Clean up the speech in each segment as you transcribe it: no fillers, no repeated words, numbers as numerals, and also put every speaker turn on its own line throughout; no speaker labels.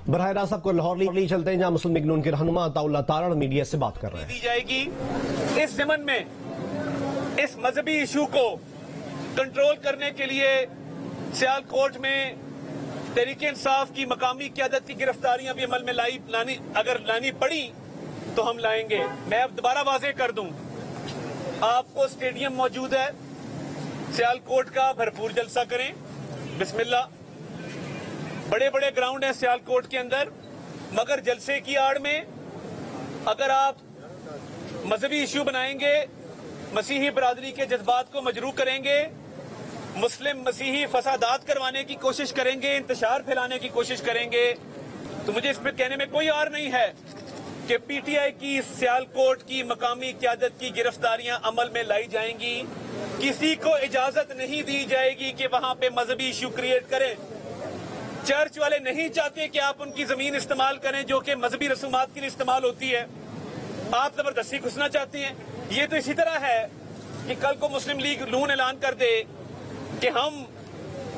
बरह रास्त आपको लाहौर ली चलते हैं, जहां मुस्लिम लीग नून के रहनुमा अताउल्लाह तारण मीडिया से बात कर रहे हैं।
दी जाएगी इस ज़मन में इस मजहबी इशू को कंट्रोल करने के लिए सियालकोट में तहरीक इंसाफ की मकामी क़यादत की गिरफ्तारियां भी अमल में अगर लानी पड़ी तो हम लाएंगे। मैं अब दोबारा वाज़ेह कर दूं, आपको स्टेडियम मौजूद है सियालकोट का, भरपूर जलसा करें, बिस्मिल्लाह। बड़े बड़े ग्राउंड हैं सियालकोट के अंदर, मगर जलसे की आड़ में अगर आप मजहबी इशू बनाएंगे, मसीही बरादरी के जज्बात को मजरूह करेंगे, मुस्लिम मसीही फसादात करवाने की कोशिश करेंगे, इंतशार फैलाने की कोशिश करेंगे, तो मुझे इसमें कहने में कोई आर नहीं है कि पीटीआई की सियालकोट की मकामी क़यादत की गिरफ्तारियां अमल में लाई जाएंगी। किसी को इजाजत नहीं दी जाएगी कि वहां पे मजहबी इशू क्रिएट करें। चर्च वाले नहीं चाहते कि आप उनकी जमीन इस्तेमाल करें जो कि मजहबी रसूमात के लिए इस्तेमाल होती है। आप जबरदस्ती घुसना चाहते हैं। ये तो इसी तरह है कि कल को मुस्लिम लीग नून ऐलान कर दे कि हम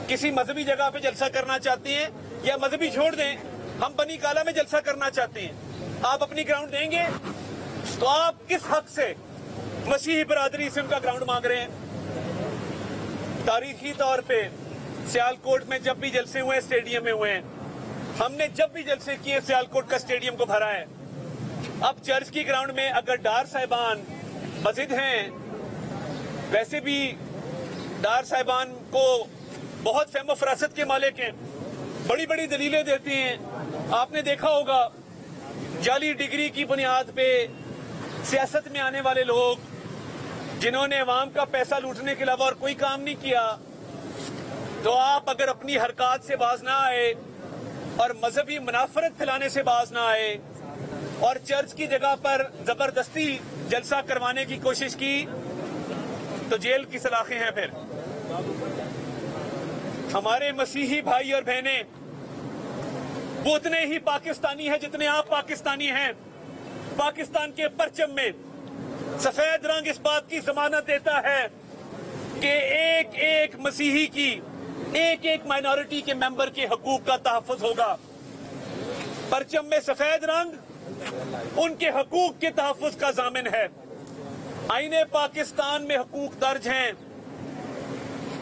किसी मजहबी जगह पे जलसा करना चाहते हैं, या मजहबी छोड़ दें, हम बनी काला में जलसा करना चाहते हैं। आप अपनी ग्राउंड देंगे तो आप किस हक से मसीही बरादरी से उनका ग्राउंड मांग रहे हैं? तारीखी तौर पे सियालकोट में जब भी जलसे हुए स्टेडियम में हुए हैं, हमने जब भी जलसे किए सियालकोट का स्टेडियम को भरा है। अब चर्च की ग्राउंड में अगर डार साहिबान मस्जिद हैं, वैसे भी डार साहिबान को बहुत फहम फरासत के मालिक हैं, बड़ी बड़ी दलीलें देती हैं। आपने देखा होगा जाली डिग्री की बुनियाद पे सियासत में आने वाले लोग जिन्होंने अवाम का पैसा लूटने के अलावा और कोई काम नहीं किया, तो आप अगर अपनी हरकत से बाज ना आए और मजहबी मुनाफरत फैलाने से बाज ना आए और चर्च की जगह पर जबरदस्ती जलसा करवाने की कोशिश की, तो जेल की सलाखें हैं। फिर हमारे मसीही भाई और बहनें वो उतने ही पाकिस्तानी हैं जितने आप पाकिस्तानी हैं। पाकिस्तान के परचम में सफेद रंग इस बात की जमानत देता है कि एक एक मसीही की, एक एक माइनॉरिटी के मेंबर के हकूक का तहफ़्फ़ुज़ होगा। परचम में सफेद रंग उनके हकूक के तहफ़्फ़ुज़ का ज़ामिन है। आईने पाकिस्तान में हकूक दर्ज हैं।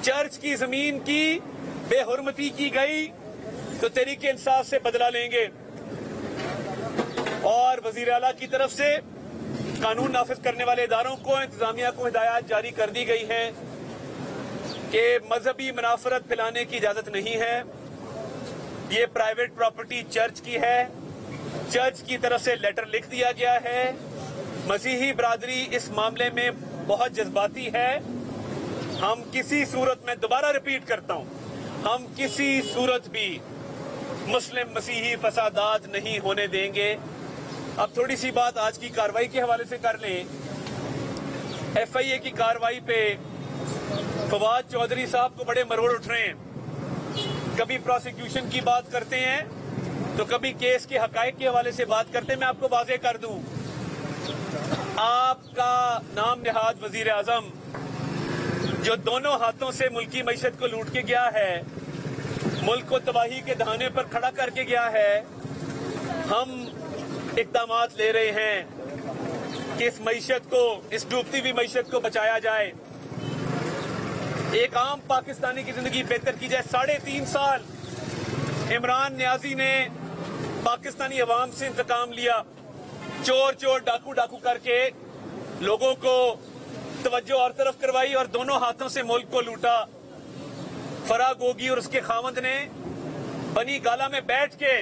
चर्च की जमीन की बेहुरमती की गई तो तहरीक इंसाफ से बदला लेंगे। और वजीर आला की तरफ से कानून नाफिज करने वाले इदारों को, इंतजामिया को हिदायत जारी कर दी गई है कि मजहबी मुनाफरत फैलाने की इजाजत नहीं है। ये प्राइवेट प्रॉपर्टी चर्च की है। चर्च की तरफ से लेटर लिख दिया गया है। मसीही बरादरी इस मामले में बहुत जज्बाती है। हम किसी सूरत में, दोबारा रिपीट करता हूं, हम किसी सूरत भी मुस्लिम मसीही फसादात नहीं होने देंगे। अब थोड़ी सी बात आज की कार्रवाई के हवाले से कर लें। FIA की कार्रवाई पे फवाद चौधरी साहब को बड़े मरोड़ उठ रहे हैं। कभी प्रोसिक्यूशन की बात करते हैं तो कभी केस के हकायक के हवाले से बात करते हैं। मैं आपको वाज़ेह कर दूं, आपका नाम निहाद वजीर आजम जो दोनों हाथों से मुल्की मईशत को लूट के गया है, मुल्क को तबाही के दहाने पर खड़ा करके गया है, हम इक़दामात ले रहे हैं कि इस मईशत को, इस डूबती हुई मईशत को बचाया जाए, एक आम पाकिस्तानी की जिंदगी बेहतर की जाए। 3.5 साल इमरान नियाजी ने पाकिस्तानी अवाम से इंतकाम लिया, चोर चोर डाकू डाकू करके लोगों को तवज्जो और तरफ करवाई और दोनों हाथों से मुल्क को लूटा। फराह गोगी और उसके खामंद ने बनी गाला में बैठ के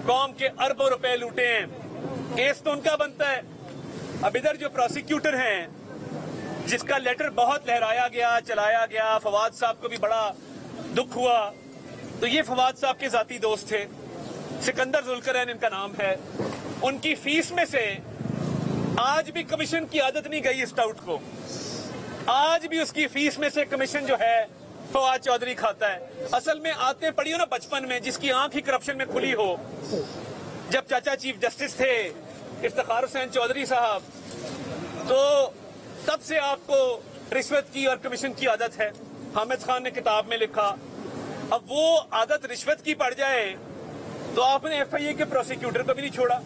कौम के अरबों रुपए लूटे हैं। केस तो उनका बनता है। अब इधर जो प्रोसिक्यूटर हैं, जिसका लेटर बहुत लहराया गया, चलाया गया, फवाद साहब को भी बड़ा दुख हुआ, तो ये फवाद साहब के जाती दोस्त थे, सिकंदर जुल्करैन इनका नाम है। उनकी फीस में से आज भी कमीशन की आदत नहीं गई इस टाउट को। आज भी उसकी फीस में से कमीशन जो है फवाद चौधरी खाता है। असल में आते पड़ी हो ना बचपन में, जिसकी आंख ही करप्शन में खुली हो। जब चाचा चीफ जस्टिस थे इफ्तिखार हुसैन चौधरी साहब, तो तब से आपको रिश्वत की और कमीशन की आदत है। हामिद खान ने किताब में लिखा। अब वो आदत रिश्वत की पड़ जाए तो आपने एफआईए के प्रोसिक्यूटर को भी नहीं छोड़ा,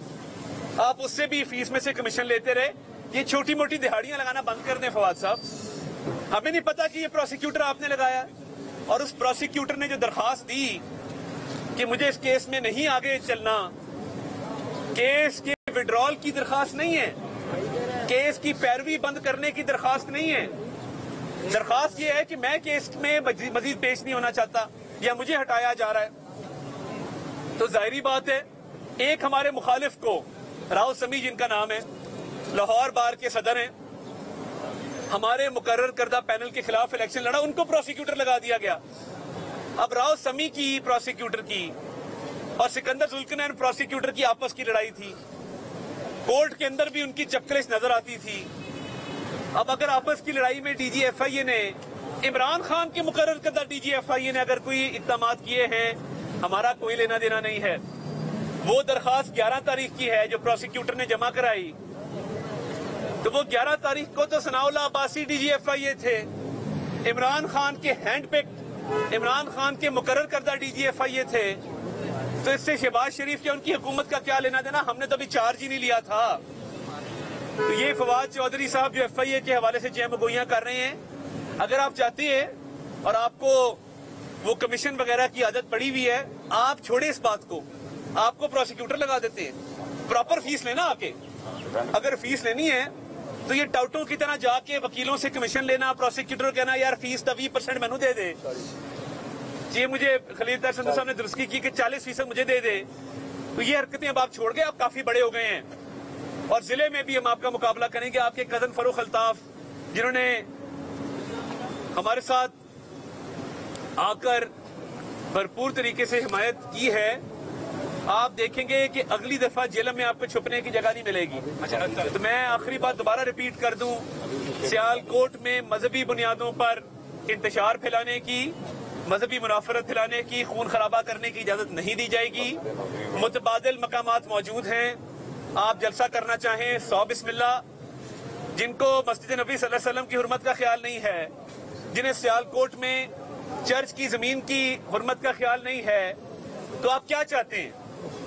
आप उससे भी फीस में से कमीशन लेते रहे। ये छोटी मोटी दिहाड़ियां लगाना बंद कर दें फवाद साहब। हमें नहीं पता कि ये प्रोसिक्यूटर आपने लगाया, और उस प्रोसिक्यूटर ने जो दरखास्त दी कि मुझे इस केस में नहीं आगे चलना, केस के विड्रॉल की दरखास्त नहीं है, केस की पैरवी बंद करने की दरखास्त नहीं है। दरखास्त ये है कि मैं केस में मजीद पेश नहीं होना चाहता या मुझे हटाया जा रहा है। तो जाहिर बात है, एक हमारे मुखालिफ को, राव समी जिनका नाम है, लाहौर बार के सदर हैं, हमारे मुकर्रर करदा पैनल के खिलाफ इलेक्शन लड़ा, उनको प्रोसिक्यूटर लगा दिया गया। अब राव समी की प्रोसिक्यूटर की और सिकंदर जुल्कनैन प्रोसिक्यूटर की आपस की लड़ाई थी, कोर्ट के अंदर भी उनकी चक्करेश नजर आती थी। अब अगर आपस की लड़ाई में डीजी एफआईए ने, इमरान खान के मुकर्रर करदा डीजी एफआईए ने अगर कोई इक़दामात किए हैं, हमारा कोई लेना देना नहीं है। वो दरखास्त 11 तारीख की है जो प्रोसिक्यूटर ने जमा कराई, तो वो 11 तारीख को तो सनाउल्लाह अब्बासी डीजी एफआईए थे, इमरान खान के हैंड पिक, इमरान खान के मुकर्रर करदा डीजी एफआईए थे। तो इससे शहबाज शरीफ या उनकी हुकूमत का क्या लेना देना? हमने तो अभी चार्ज ही नहीं लिया था। तो ये फवाद चौधरी साहब जो एफआईए के हवाले से जयमगोइयां कर रहे हैं, अगर आप चाहते हैं और आपको वो कमीशन वगैरह की आदत पड़ी हुई है, आप छोड़े इस बात को, आपको प्रोसिक्यूटर लगा देते हैं। प्रॉपर फीस लेना आके, अगर फीस लेनी है तो ये टाउटों की तरह जाके वकीलों से कमीशन लेना, प्रोसिक्यूटर कहना यार फीस तो 20% मैनू दे दे, ये मुझे खलील तार संधू साहब ने दुरुस्ती की कि 40% मुझे दे दे। तो ये हरकतें अब आप छोड़ गए, आप काफी बड़े हो गए हैं। और जिले में भी हम आपका मुकाबला करेंगे। आपके कजन फरूख अल्ताफ जिन्होंने हमारे साथ आकर भरपूर तरीके से हिमायत की है, आप देखेंगे कि अगली दफा जेल में आपको छुपने की जगह नहीं मिलेगी। तो मैं आखिरी बात दोबारा रिपीट कर दूं, सियालकोट में मजहबी बुनियादों पर इंतशार फैलाने की, मजहबी मुनाफरत फैलाने की, खून खराबा करने की इजाजत नहीं दी जाएगी। मुतबादिल मकामात मौजूद हैं, आप जलसा करना चाहें 100 बिस्मिल्लाह। जिनको मस्जिद नबी सल्लल्लाहु अलैहि वसल्लम की हुर्मत का ख्याल नहीं है, जिन्हें सियालकोट में चर्च की जमीन की हुर्मत का ख्याल नहीं है, तो आप क्या चाहते हैं?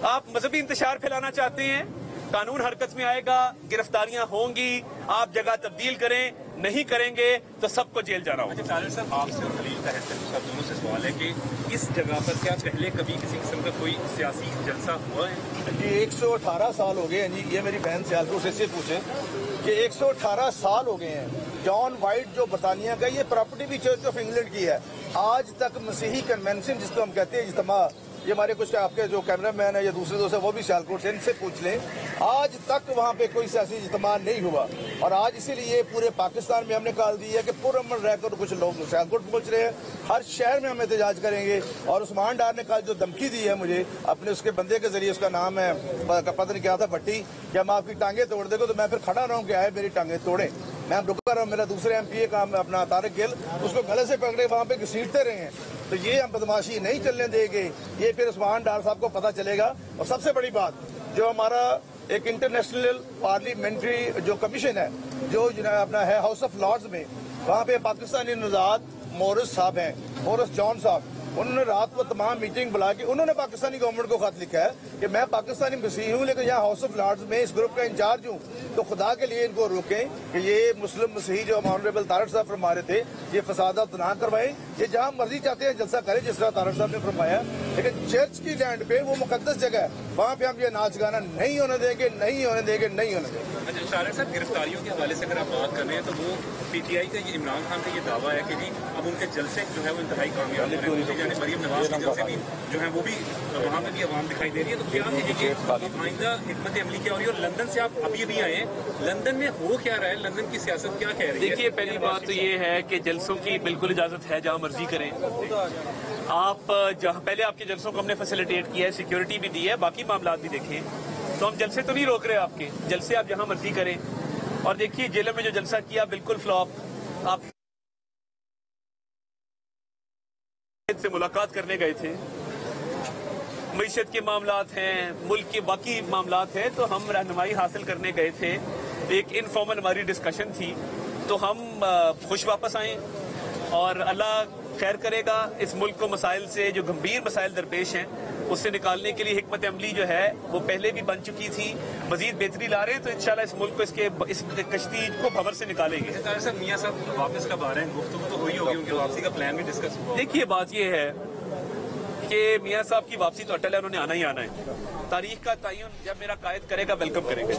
आप मजहबी इंतशार फैलाना चाहते हैं, कानून हरकत में आएगा, गिरफ्तारियां होंगी, आप जगह तब्दील करें, नहीं करेंगे तो सबको जेल जाना होगा।
तारिक साहब, आपसे और खलील साहब दोनों से सवाल है कि इस जगह पर क्या पहले कभी किसी किस्म का कोई सियासी जलसा हुआ है?
जी 118 साल हो गए हैं जी। ये मेरी बहन सियालकोट से इससे पूछे कि 118 साल हो गए हैं। जॉन वाइट जो बरतानिया का, ये प्रॉपर्टी भी चर्च ऑफ इंग्लैंड की है। आज तक मसीही कन्वेंशन जिसको हम कहते हैं, इज्तिमा, ये हमारे कुछ आपके जो कैमरामैन है या दूसरे दोस्त है वो भी सियालकोट से, इनसे पूछ लें, आज तक वहाँ पे कोई सियासी इज्तिमा नहीं हुआ। और आज इसीलिए पूरे पाकिस्तान में हमने कॉल दी है कि पुरअमन रहकर कुछ लोग सियालकोट पहुँच रहे हैं, हर शहर में हम एहतजाज करेंगे। और उस्मान डार ने कल जो धमकी दी है मुझे अपने उसके बंदे के जरिए, उसका नाम है पता नहीं क्या था, भट्टी, कि हम आपकी टांगे तोड़ देंगे, तो मैं फिर खड़ा रहूँ कि आए मेरी टांगे तोड़े। मैं रुका रहा हूँ, मेरा दूसरे एमपीए का अपना तारिक गिल, उसको गले से पकड़े वहाँ पे घसीटते रहे हैं। तो ये हम बदमाशी नहीं चलने देंगे, ये फिर उस्मान डार साहब को पता चलेगा। और सबसे बड़ी बात, जो हमारा एक इंटरनेशनल पार्लियामेंट्री जो कमीशन है, जो अपना है हाउस ऑफ लॉर्ड्स में, वहाँ पे पाकिस्तानी नजात मोरिस साहब हैं, मोरिस जॉन साहब, उन्होंने रात को तमाम मीटिंग बुला के उन्होंने पाकिस्तानी गवर्नमेंट को खत लिखा है कि मैं पाकिस्तानी मसीही हूँ, लेकिन यहाँ हाउस ऑफ लॉर्ड्स में इस ग्रुप का इंचार्ज हूँ, तो खुदा के लिए इनको रोकें कि ये मुस्लिम मसीही जो ऑनरेबल तारिक साहब फरमा रहे थे, ये फसादात ना करवाएं। ये जहाँ मर्जी चाहते हैं जलसा करें, जिस तरह तारिक साहब ने फरमाया, लेकिन चर्च की लैंड पे, वो मुकद्दस जगह है, वहाँ पे हम ये नाच गाना नहीं होने देंगे, नहीं होने देंगे, नहीं होने देंगे।
अच्छा तारिक साहब, गिरफ्तारियों के हवाले से अगर आप बात कर रहे हैं तो वो पीटीआई का, इमरान खान का ये दावा है कि जी अब उनके जलसे जो है वो इंतहाई कामयाब हो रहे हैं। मरियम नवाज के जलसे भी जो है वो भी वहाँ में भी आवाम दिखाई दे रही है। तो क्या कहेंगे आइंदा हिकमत अमली क्या हो रही है? और लंदन से आप अभी आए हैं, लंदन में हो क्या रहा है, लंदन की सियासत क्या कह रही है?
देखिए, पहली बात तो ये है कि जलसों की बिल्कुल इजाजत है, जहाँ मर्जी करें आप। जहाँ पहले आपके जलसों को हमने फैसिलिटेट किया है, सिक्योरिटी भी दी है, बाकी मामला भी देखें, तो हम जलसे तो नहीं रोक रहे आपके, जलसे आप जहाँ मर्जी करें। और देखिए, जेल में जो जलसा किया बिल्कुल फ्लॉप। आप से मुलाकात करने गए थे, मईशत के मामलात हैं, मुल्क के बाकी मामलात हैं, तो हम रहनुमाई हासिल करने गए थे। एक इनफॉर्मल हमारी डिस्कशन थी, तो हम खुश वापस आए और अल्लाह खैर करेगा। इस मुल्क को मसाइल से, जो गंभीर मसाइल दरपेश हैं, उससे निकालने के लिए हिकमत अमली जो है वो पहले भी बन चुकी थी, मजीद बेहतरी ला रहे हैं, तो इंशाल्लाह इस मुल्क को इस कश्ती को भंवर से निकालेंगे।
सर मियां साहब वापस कब आ रहे हैं? गुफ्तगू तो हुई होगी, उनकी वापसी का प्लान भी डिस्कस हुआ।
देखिए बात ये है कि मियां साहब की वापसी तो अटल है, उन्होंने आना ही आना है। तारीख का तयन जब मेरा कायद करेगा वेलकम करेंगे।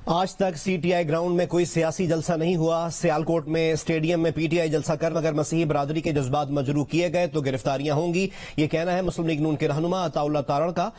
आज तक सीटीआई ग्राउंड में कोई सियासी जलसा नहीं हुआ। सियालकोट में स्टेडियम में पीटीआई जलसा कर अगर मसीही बरादरी के जज्बात मजरूह किए गए तो गिरफ्तारियां होंगी, ये कहना है मुस्लिम लीग नून के रहनुमा अताउल्लाह तारण का।